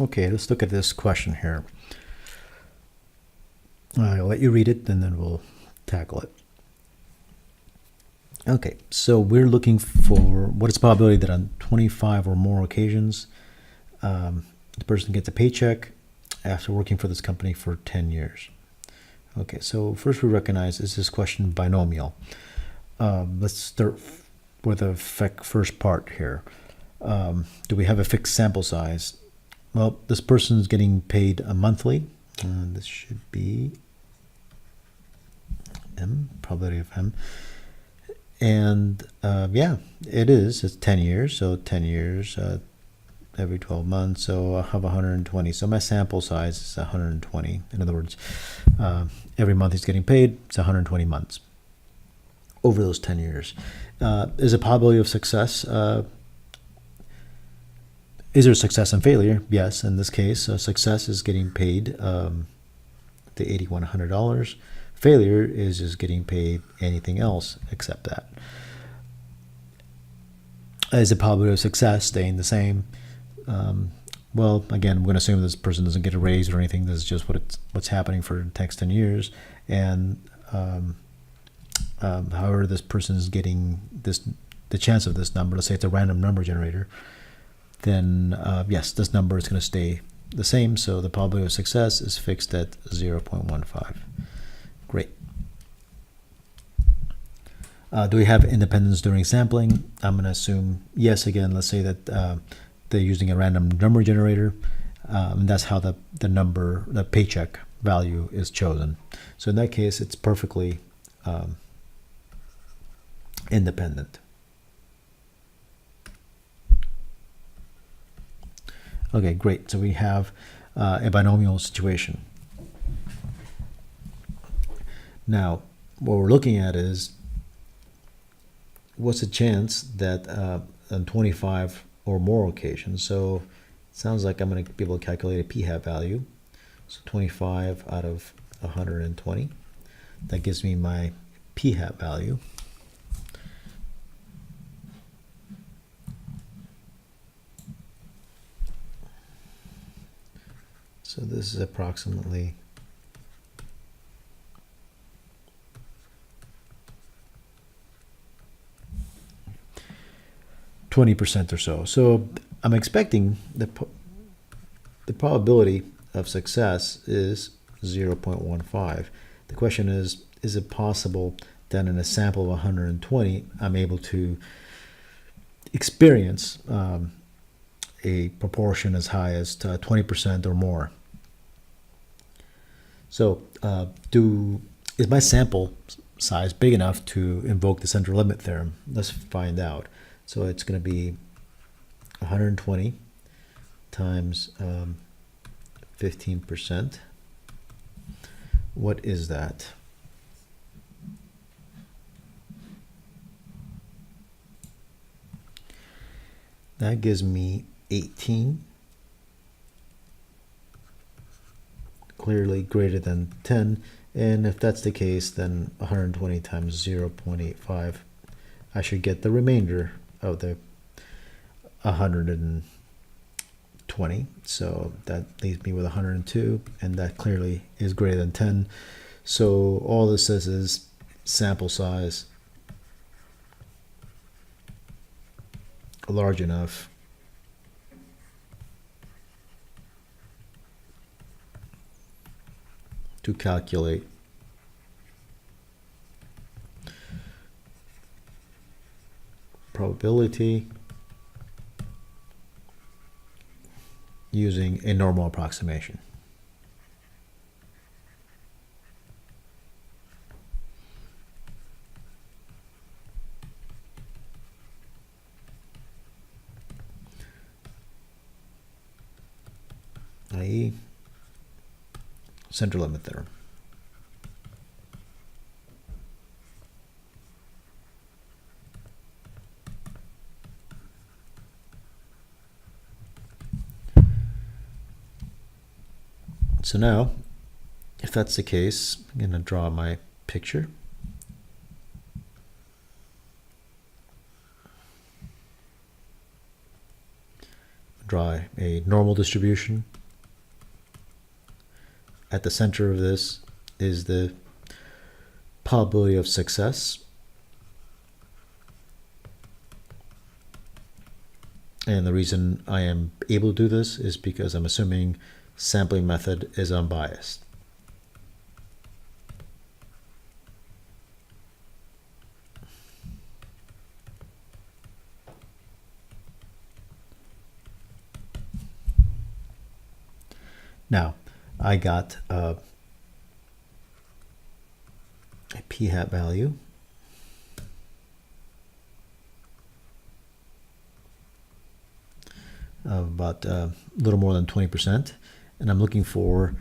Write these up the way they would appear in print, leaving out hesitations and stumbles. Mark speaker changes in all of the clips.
Speaker 1: Okay, let's look at this question here. I'll let you read it and then we'll tackle it. Okay, so we're looking for what is the probability that on 25 or more occasions the person gets a paycheck after working for this company for 10 years. Okay, so first we recognize, is this question binomial? Let's start with the first part here. Do we have a fixed sample size? Well, this person is getting paid monthly. This should be M, probability of M. And yeah, it is. It's 10 years. So 10 years every 12 months. So I have 120. So my sample size is 120. In other words, every month he's getting paid. It's 120 months over those 10 years. Is a probability of success? Is there success and failure? Yes, in this case, success is getting paid the $8,100. Failure is just getting paid anything else except that. Is the probability of success staying the same? Well, again, I'm going to assume this person doesn't get a raise or anything. This is just what's happening for the next 10 years. And however, this person is getting the chance of this number, let's say it's a random number generator, then yes, this number is going to stay the same. So the probability of success is fixed at 0.15. Great. Do we have independence during sampling? I'm going to assume yes. Again, let's say that they're using a random number generator, and that's how the paycheck value is chosen. So in that case, it's perfectly independent. Okay, great. So we have a binomial situation. Now, what we're looking at is what's the chance that on 25 or more occasions. So it sounds like I'm going to be able to calculate a p-hat value. So 25 out of 120. That gives me my p-hat value. So this is approximately 20% or so. So I'm expecting the probability of success is 0.15. The question is it possible that in a sample of 120, I'm able to experience a proportion as high as 20% or more? So is my sample size big enough to invoke the central limit theorem? Let's find out. So it's going to be 120 times 15%. What is that? That gives me 18. Clearly greater than 10. And if that's the case, then 120 times 0.85, I should get the remainder of the 120. So that leaves me with 102, and that clearly is greater than 10. So all this says is sample size large enough to calculate probability using a normal approximation. i.e. central limit theorem. So now, if that's the case, I'm going to draw my picture. draw a normal distribution. At the center of this is the probability of success. And the reason I am able to do this is because I'm assuming sampling method is unbiased. Now, I got a p-hat value of about a little more than 20%, and I'm looking for,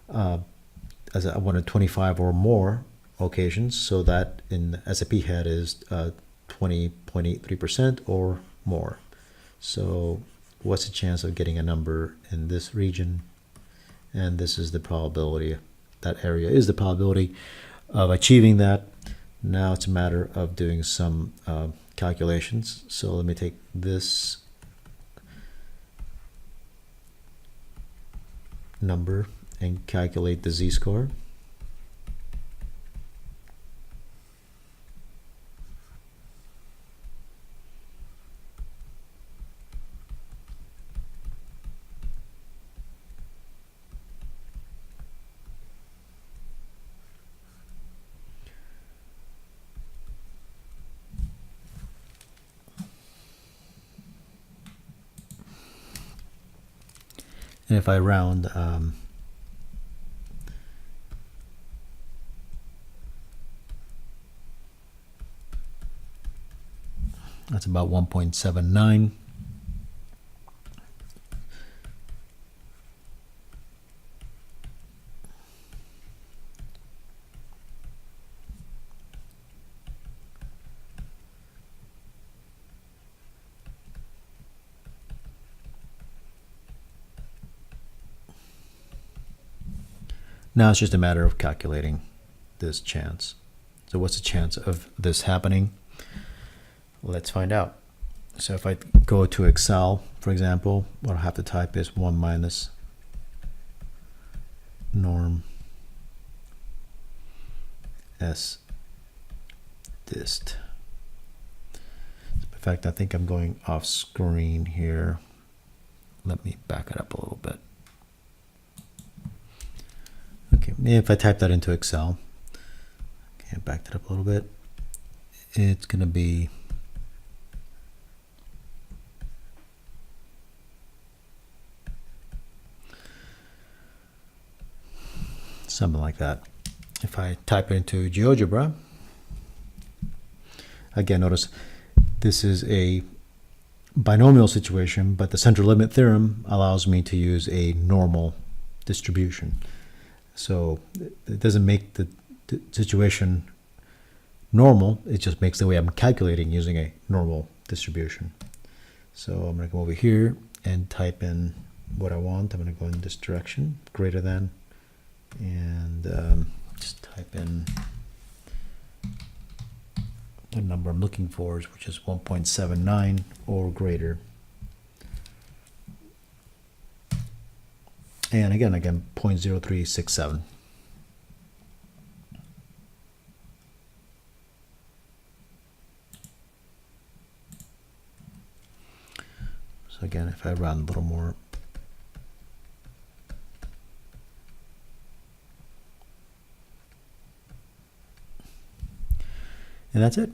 Speaker 1: as I wanted 25 or more occasions, so that as a p-hat is 20.83% or more. So what's the chance of getting a number in this region? And this is the probability, that area is the probability of achieving that. Now it's a matter of doing some calculations. So let me take this number and calculate the z-score. And if I round, that's about 1.79. Now it's just a matter of calculating this chance. So what's the chance of this happening? Let's find out. So if I go to Excel, for example, what I'll have to type is 1 minus norm s dist. In fact, I think I'm going off screen here. Let me back it up a little bit. Okay, if I type that into Excel, okay, I backed it up a little bit, it's going to be something like that. If I type it into GeoGebra, again, notice this is a binomial situation, but the central limit theorem allows me to use a normal distribution. So it doesn't make the situation normal, it just makes the way I'm calculating using a normal distribution. So I'm going to go over here and type in what I want. I'm going to go in this direction, greater than, and just type in the number I'm looking for, which is 1.79 or greater. And again, 0.0367. So again, if I round a little more, and that's it.